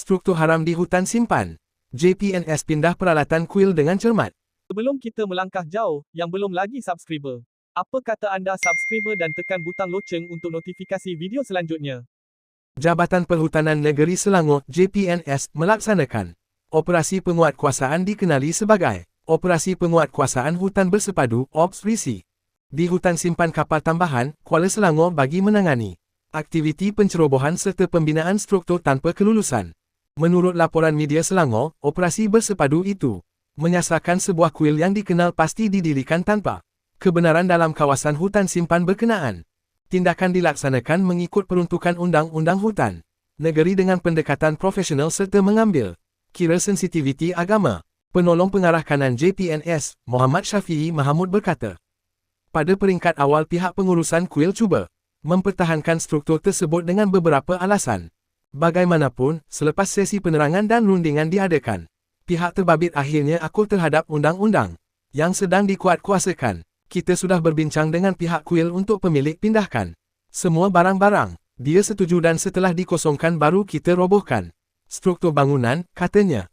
Struktur haram di hutan simpan. JPNS pindah peralatan kuil dengan cermat. Sebelum kita melangkah jauh, yang belum lagi subscriber, apa kata anda subscriber dan tekan butang loceng untuk notifikasi video selanjutnya? Jabatan Perhutanan Negeri Selangor JPNS melaksanakan operasi penguatkuasaan dikenali sebagai Operasi Penguatkuasaan Hutan Bersepadu (Ops RISI) di Hutan Simpan Kapal Tambahan, Kuala Selangor bagi menangani aktiviti pencerobohan serta pembinaan struktur tanpa kelulusan. Menurut laporan media Selangor, operasi bersepadu itu menyasarkan sebuah kuil yang dikenal pasti didirikan tanpa kebenaran dalam kawasan hutan simpan berkenaan. Tindakan dilaksanakan mengikut peruntukan Undang-Undang Hutan Negeri dengan pendekatan profesional serta mengambil kira sensitiviti agama. Penolong Pengarah Kanan JPNS, Muhammad Syafiee Mahamud berkata, pada peringkat awal pihak pengurusan kuil cuba mempertahankan struktur tersebut dengan beberapa alasan. Bagaimanapun, selepas sesi penerangan dan rundingan diadakan, pihak terbabit akhirnya akur terhadap undang-undang yang sedang dikuatkuasakan. Kita sudah berbincang dengan pihak kuil untuk pemilik pindahkan semua barang-barang. Dia setuju dan setelah dikosongkan baru kita robohkan struktur bangunan, katanya.